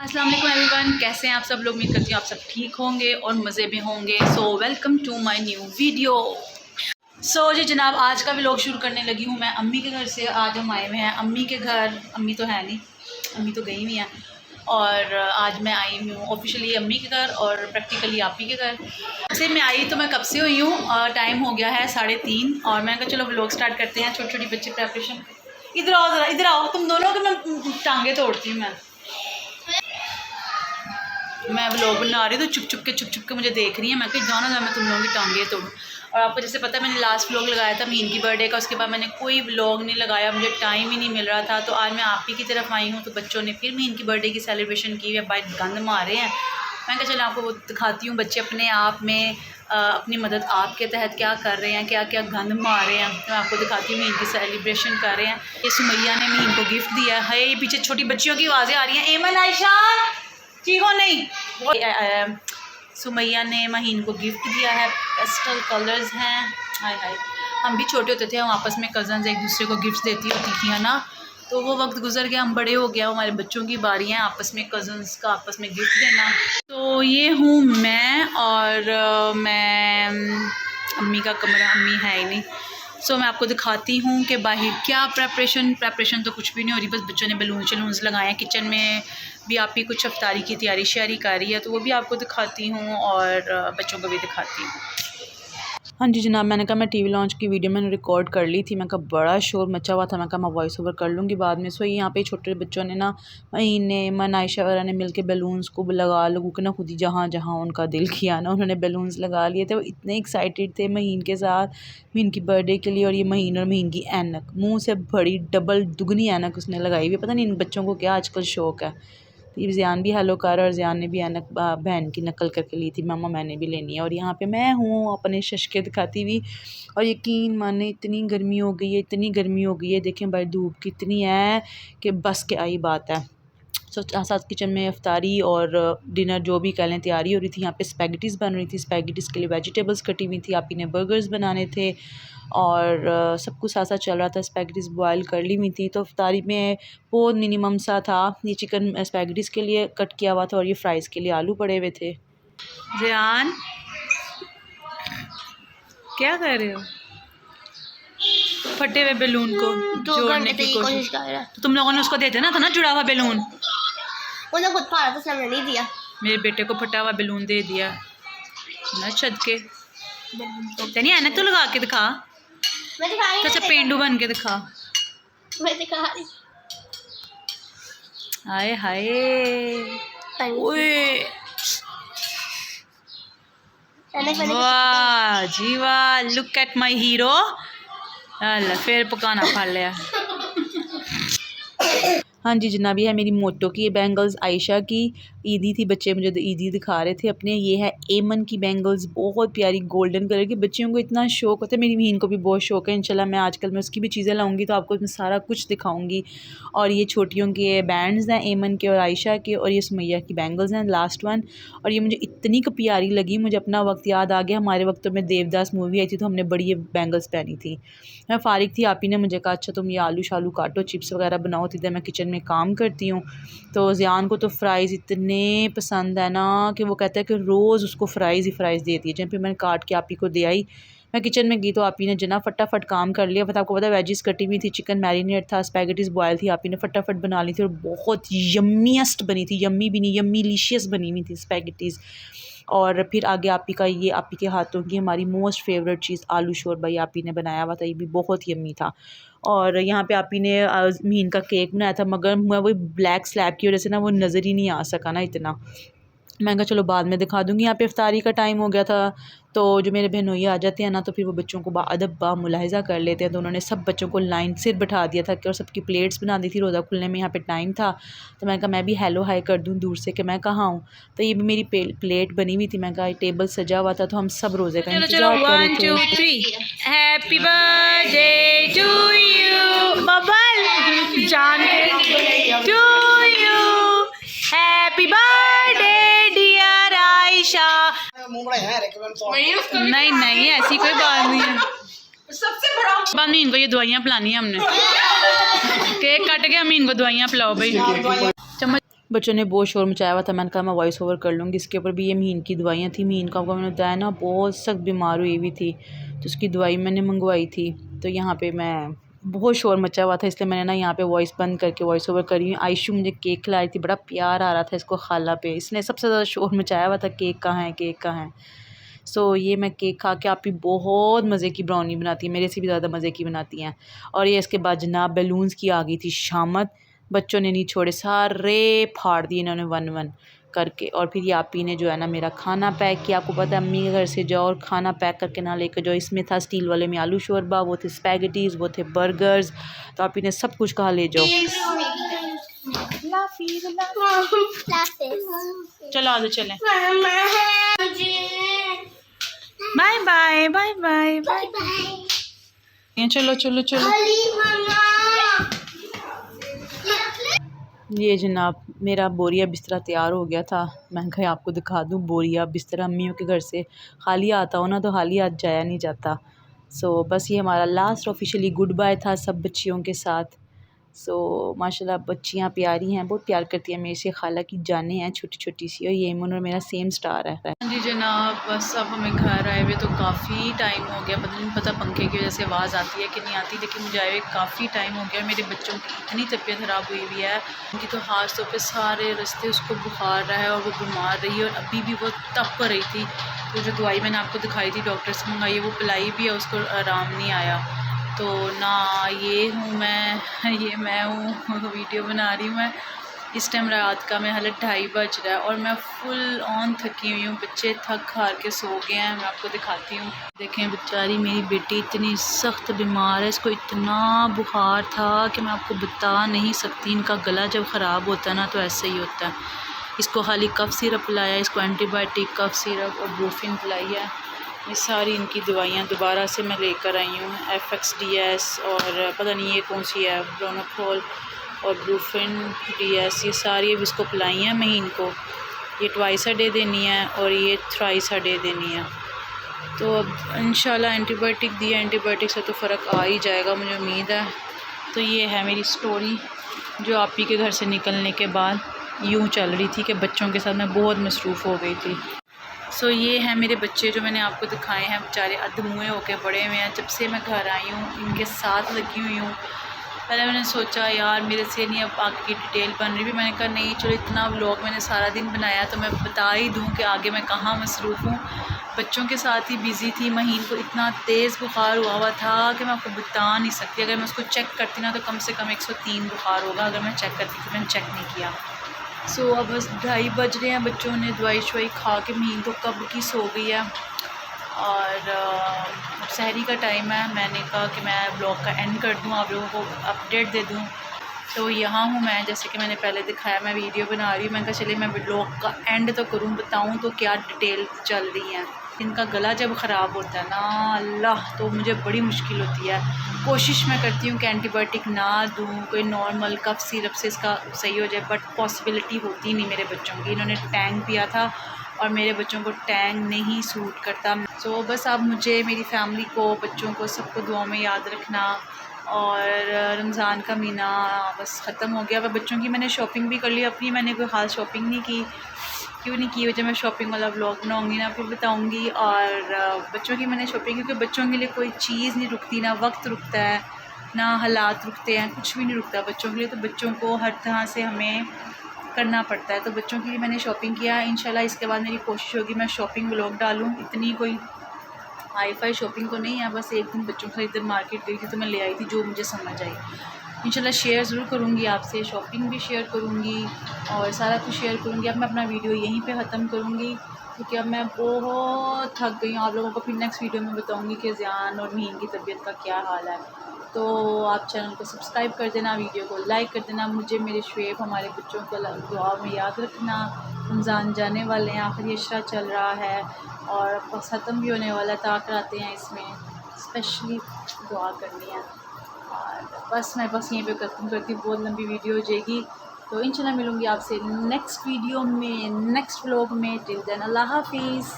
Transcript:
अस्सलाम वालेकुम एवरीवन, कैसे हैं आप सब लोग। उम्मीद करती हूँ आप सब ठीक होंगे और मज़े में होंगे। So welcome to my new video. So जी जनाब, आज का व्लॉग शुरू करने लगी हूँ मैं अम्मी के घर से। आज हम आए हुए हैं अम्मी के घर। अम्मी तो है नहीं, अम्मी तो गई हुई हैं और आज मैं आई हुई हूँ ऑफिशियली अम्मी के घर और प्रैक्टिकली आप ही के घर। से मैं आई तो मैं कब से हुई हूँ और टाइम हो गया है 3:30 और मैं कहा चलो व्लॉग स्टार्ट करते हैं। छोटी छोटी बच्चे प्रेपरेशन। इधर आओ ज़रा, इधर आओ तुम दोनों के मैं टांगे तोड़ती हूँ। मैं व्लॉग बना रही हूँ तो चुप चुप के मुझे देख रही है। मैं कहीं जाना मैं तुम लोगों की टांगे तोड़ूँ। और आपको जैसे पता है मैंने लास्ट व्लॉग लगाया था मीन की बर्थडे का, उसके बाद मैंने कोई व्लॉग नहीं लगाया, मुझे टाइम ही नहीं मिल रहा था। तो आज मैं आप ही की तरफ आई हूँ तो बच्चों ने फिर मीन की बर्थडे की सेलिब्रेशन की है, बाइक गंद मारे हैं। मैं कहा चलो आपको वो दिखाती हूँ बच्चे अपने आप में अपनी मदद आपके तहत क्या कर रहे हैं, क्या क्या गंद मार रहे हैं। तो मैं आपको दिखाती हूँ मीन की सेलिब्रेशन कर रहे हैं। ये सुमैया ने मीन को गिफ्ट दिया है। ये पीछे छोटी बच्चियों की आवाज़ें आ रही हैं। एमन आयशा ठीक हो नहीं। सुमैया ने महीन को गिफ्ट दिया है, पेस्टल कलर्स हैं। हाय हाय, हम भी छोटे होते थे, हम आपस में कज़न्स एक दूसरे को गिफ्ट देती होती थी, है ना। तो वो वक्त गुजर गया, हम बड़े हो गया, हमारे बच्चों की बारी है आपस में कज़न्स का आपस में गिफ्ट देना। तो ये हूँ मैं और मैं अम्मी का कमरा, अम्मी है ही नहीं। सो मैं आपको दिखाती हूँ कि बाहर क्या प्रेपरेशन तो कुछ भी नहीं हो रही, बस बच्चों ने बलून्स लगाए हैं। किचन में भी आप ही कुछ अफ्तारी की तैयारी श्यारी कर रही है, तो वो भी आपको दिखाती हूँ और बच्चों को भी दिखाती हूँ। हाँ जी जनाब, मैंने कहा मैं टीवी लॉन्च की वीडियो मैंने रिकॉर्ड कर ली थी। मैं कहा बड़ा शोर मचा हुआ था, मैं कहा मैं वॉइस ओवर कर लूँगी बाद में। सो यहाँ पे छोटे बच्चों ने ना, मन आयशा वगैरह ने मिल के बैलून्स को लगू के ना खुद ही जहाँ जहाँ उनका दिल किया ना उन्होंने बैलून्स लगा लिए थे। वो इतने एक्साइटेड थे महीन के साथ, महीन की बर्थडे के लिए। और ये महीन और महीन की ऐनक, मुँह से बड़ी डबल दुगनी ऐनक उसने लगाई हुई। पता नहीं इन बच्चों को क्या आजकल शौक़ है। तो ज़ियान भी हेलो कर और ज़ियान ने भी ऐनक बहन की नकल करके ली थी, मामा मैंने भी लेनी है। और यहाँ पे मैं हूँ अपने शशके दिखाती हुई। और यकीन माने इतनी गर्मी हो गई है, इतनी गर्मी हो गई है। देखें भाई धूप कितनी है कि बस के आई बात है। सो साथ किचन में अफ्तारी और डिनर जो भी कह लें तैयारी हो रही थी। यहाँ पे स्पैगेटीज़ बन रही थी, स्पैगेटीज़ के लिए वेजिटेबल्स कटी हुई थी। आप ही ने बर्गर्स बनाने थे और सब कुछ साथ साथ चल रहा था। स्पैगेटीज़ बॉयल कर ली हुई थी। तो अफ्तारी में बहुत मिनिमम सा था। ये चिकन स्पैगेटीज़ के लिए कट किया हुआ था और ये फ्राइज़ के लिए आलू पड़े हुए थे। ज़ियान क्या कर रहे हो? फटे हुए बैलून को जोड़ने की कोशिश कर रहा है। तो तुम लोगों ने उसको दे देना था ना जुड़ा हुआ बैलून। उन्हें खुद फाड़ा था, उसने नहीं दिया। मेरे बेटे को फटा हुआ बैलून दे दिया ना छत के। नहीं ऐनक तो लगा के दिखा, मैं दिखा रही हूं। अच्छा पेंडू बन के दिखा। मैं दिखा रही। हाय हाय ओए वाह जी वाह, लुक एट माय हीरो। अल्लाह फिर पकाना पड़ लिया। हाँ जी जनाब, ये है मेरी मोटो की बैंगल्स, आयशा की ईदी थी। बच्चे मुझे ईदी दिखा रहे थे अपने। ये है एमन की बैंगल्स, बहुत प्यारी गोल्डन कलर की। बच्चियों को इतना शौक होता है, मेरी बहन को भी बहुत शौक है। इंशाल्लाह मैं आजकल मैं उसकी भी चीज़ें लाऊंगी तो आपको मैं सारा कुछ दिखाऊंगी। और ये छोटियों के बैंड्स हैं एमन के और आयशा के, और ये सुमैया की बैंगल्स हैं लास्ट वन। और ये मुझे इतनी प्यारी लगी, मुझे अपना वक्त याद आ गया। हमारे वक्त में देवदास मूवी आई थी तो हमने बड़ी ये बैंगल्स पहनी थी। मैं फारिग थी, आप ही ने मुझे कहा अच्छा तुम ये आलू शालू काटो, चिप्स वगैरह बनाओ। थी मैं किचन में काम करती हूँ। तो ज़ियान को तो फ़्राइज़ इतने पसंद है ना कि वो कहता है कि रोज़ उसको फ़्राइज़ ही फ़्राइज़ देती है। जब फिर मैंने काट के आप ही को दे आई। मैं किचन में गई तो आप ही ने जना फटाफट काम कर लिया। पता आपको पता वेजिस कटी हुई थी, चिकन मैरिनेट था, स्पैगेटीज़ बॉयल थी, आप ही ने फटाफट बना ली थी और बहुत यम्मीएस्ट बनी थी। यम्मी भी नहीं, यम्मीलिशियस बनी हुई थी स्पैगेटीज़। और फिर आगे आप ही का ये आप ही के हाथों की हमारी मोस्ट फेवरेट चीज़ आलू शोरबा, ये आप ही ने बनाया हुआ था, ये भी बहुत यम्मी था। और यहाँ पे आप ही ने मीन का केक बनाया था, मगर मैं वो ब्लैक स्लैब की वजह से ना वो नज़र ही नहीं आ सका ना इतना। मैं कहा चलो बाद में दिखा दूँगी। यहाँ पे इफ्तारी का टाइम हो गया था तो जो मेरे बहनोई आ जाते हैं ना तो फिर वो बच्चों को बाअदब मुलाहिज़ा कर लेते हैं। तो उन्होंने सब बच्चों को लाइन से बिठा दिया था कि और सबकी प्लेट्स बना दी थी। रोज़ा खुलने में यहाँ पे टाइम था तो मैं कहा मैं भी हेलो हाय कर दूँ दूर से कि मैं कहाँ हूँ। तो ये भी मेरी प्लेट बनी हुई थी। मैं कहा टेबल सजा हुआ था तो हम सब रोज़े का इंतज़ार कर रहे थे। 1 2 3 happy birthday to you bubble जान to you, happy birthday dear Ayesha. नहीं नहीं ऐसी कोई बात नहीं है। सबसे बड़ा अमीन को ये दवाइयाँ पिलानी है हमने। केक काट के अमीन को दवाइयाँ पिलाओ भाई। चम्मच बच्चों ने बहुत शोर मचाया हुआ था, मैंने कहा मैं वॉइस ओवर कर लूँगी। इसके ऊपर भी ये मीन की दवाइयाँ थी। मीन का आपको मैंने बताया ना बहुत सख्त बीमार हुई हुई थी, तो उसकी दवाई मैंने मंगवाई थी। तो यहाँ पे मैं बहुत शोर मचा हुआ था, इसलिए मैंने ना यहाँ पे वॉइस बंद करके वॉइस ओवर करी हूँ। आयशु मुझे केक खिला रही थी, बड़ा प्यार आ रहा था इसको खाला पे, इसने सबसे ज़्यादा शोर मचाया हुआ था केक कहाँ है, केक कहाँ है। सो ये मैं केक खा के, आप भी बहुत मज़े की ब्राउनी बनाती है, मेरे से भी ज़्यादा मज़े की बनाती हैं। और ये इसके बाद जनाब बैलून्स की आ गई थी शामत, बच्चों ने नहीं छोड़े, सारे फाड़ दिए इन्होंने वन वन करके। और फिर ये आपी ने जो है ना मेरा खाना पैक किया। आपको पता है अम्मी के घर से जाओ और खाना पैक करके ना लेकर जाओ। इसमें था स्टील वाले में आलू शोरबा, वो थे स्पैगेटीज़, वो थे बर्गर्स, तो आपी ने सब कुछ कहा ले जाओ। चलो आगे चलें। Bye bye bye bye bye. चलो चलो चलो। ये जनाब मेरा बोरिया बिस्तरा तैयार हो गया था, मैं कहा आपको दिखा दूँ बोरिया बिस्तरा। अम्मियों के घर से खाली आता हो ना तो खाली हाथ जाया नहीं जाता। सो बस ये हमारा लास्ट ऑफिशियली गुड बाय था सब बच्चियों के साथ। सो माशाल्लाह बच्चियाँ प्यारी हैं, बहुत प्यार करती हैं मेरे से, खाला की जानें हैं छोटी छोटी सी। और ये इमन और मेरा सेम स्टार है। जी जनाब बस अब हमें घर आए हुए तो काफ़ी टाइम हो गया, नहीं पता पंखे की वजह से आवाज़ आती है कि नहीं आती, लेकिन मुझे आए हुए काफ़ी टाइम हो गया। मेरे बच्चों की इतनी तबीयत ख़राब हुई हुई है, उनकी तो खास तौर पे सारे रास्ते उसको बुखार रहा है और वो बीमार रही है और अभी भी वो तप रही थी। तो जो दवाई मैंने आपको दिखाई थी डॉक्टर से मंगाई है, वो पिलाई भी है, उसको आराम नहीं आया। तो ना ये हूँ मैं, ये मैं हूँ वीडियो बना रही हूँ मैं। इस टाइम रात का मैं हालांकि 2:30 बज रहा है और मैं फुल ऑन थकी हुई हूँ। बच्चे थक हार के सो गए हैं, मैं आपको दिखाती हूँ। देखें बेचारी मेरी बेटी इतनी सख्त बीमार है, इसको इतना बुखार था कि मैं आपको बता नहीं सकती। इनका गला जब ख़राब होता है ना तो ऐसे ही होता है। इसको खाली कफ सिरप पिलाया, इसको एंटीबायोटिक, कफ सिरप और ब्रूफिन पिलाई है। ये सारी इनकी दवाइयाँ दोबारा से मैं लेकर आई हूँ, FXDS और पता नहीं ये कौन सी है, ब्रोनोफॉल और ब्रूफिन DS, ये सारी अब इसको पिलाई हैं मैं इनको। ये ट्वाइस अ डे देनी है और ये थ्राइस अ डे देनी है। तो अब इंशाल्लाह एंटीबायोटिक दिया, एंटीबायोटिक से तो फ़र्क आ ही जाएगा मुझे उम्मीद है। तो ये है मेरी स्टोरी जो आपी के घर से निकलने के बाद यूँ चल रही थी कि बच्चों के साथ मैं बहुत मसरूफ़ हो गई थी। सो ये हैं मेरे बच्चे जो मैंने आपको दिखाए हैं, बेचारे अधमुए होके बड़े हुए हैं। जब से मैं घर आई हूँ इनके साथ लगी हुई हूँ। पहले मैंने सोचा यार मेरे से नहीं अब आगे की डिटेल बन रही भी, मैंने कहा नहीं चलो इतना व्लॉग मैंने सारा दिन बनाया तो मैं बता ही दूँ कि आगे मैं कहाँ मसरूफ़ हूँ। बच्चों के साथ ही बिज़ी थी। महीन को इतना तेज़ बुखार हुआ था कि मैं आपको बता नहीं सकती। अगर मैं उसको चेक करती ना तो कम से कम 103 बुखार होगा अगर मैं चेक करती थी, मैंने चेक नहीं किया। सो अब बस 2:30 बज रहे हैं, बच्चों ने दवाई शवाई खा के मीन तो कब की सो गई है। और अब सहरी का टाइम है, मैंने कहा कि मैं ब्लॉग का एंड कर दूं, आप लोगों को अपडेट दे दूं। तो यहाँ हूँ मैं, जैसे कि मैंने पहले दिखाया मैं वीडियो बना रही हूँ। मैं कहा चलिए मैं ब्लॉग का एंड तो करूँ, बताऊँ तो क्या डिटेल चल रही है। इनका गला जब ख़राब होता है ना अल्लाह, तो मुझे बड़ी मुश्किल होती है। कोशिश मैं करती हूँ कि एंटीबायोटिक ना दूँ, कोई नॉर्मल कफ सिरप से इसका सही हो जाए, बट पॉसिबिलिटी होती नहीं मेरे बच्चों की। इन्होंने टैंग पिया था और मेरे बच्चों को टैंग नहीं सूट करता। सो बस अब मुझे, मेरी फैमिली को, बच्चों को, सबको दुआओं में याद रखना। और रमज़ान का महीना बस ख़त्म हो गया। वह बच्चों की मैंने शॉपिंग भी कर ली अपनी, मैंने कोई ख़ास शॉपिंग नहीं की। क्यों नहीं की, वजह मैं शॉपिंग वाला व्लॉग बनाऊंगी ना, फिर बताऊंगी। और बच्चों की मैंने शॉपिंग, क्योंकि बच्चों के लिए कोई चीज़ नहीं रुकती, ना वक्त रुकता है ना हालात रुकते हैं, कुछ भी नहीं रुकता बच्चों के लिए। तो बच्चों को हर तरह से हमें करना पड़ता है। तो बच्चों के लिए मैंने शॉपिंग किया। इंशाल्लाह इसके बाद मेरी कोशिश होगी मैं शॉपिंग व्लॉग डालूँ। इतनी कोई हाई फाई शॉपिंग तो नहीं है, बस एक दिन बच्चों के इधर मार्केट गई थी तो मैं ले आई थी जो मुझे समझ आई। इंशाल्लाह शेयर ज़रूर करूँगी आपसे, शॉपिंग भी शेयर करूँगी और सारा कुछ शेयर करूँगी। अब मैं अपना वीडियो यहीं पे ख़त्म करूँगी क्योंकि अब मैं बहुत थक गई हूँ। आप लोगों को फिर नेक्स्ट वीडियो में बताऊँगी कि ज़ियान और मीन की तबीयत का क्या हाल है। तो आप चैनल को सब्सक्राइब कर देना, वीडियो को लाइक कर देना। मुझे, मेरे शुएब, हमारे बच्चों को दुआ में याद रखना। रमज़ान जाने वाले हैं, आखिरी अशरा चल रहा है और ख़त्म भी होने वाला था। कराते हैं इसमें स्पेशली दुआ करनी है। और बस मैं यहीं पे ख़त्म करती हूँ, बहुत लंबी वीडियो हो जाएगी। तो इंशाल्लाह मिलूँगी आपसे नेक्स्ट वीडियो में, नेक्स्ट व्लॉग में। टिल देन अल्लाह हाफिज़।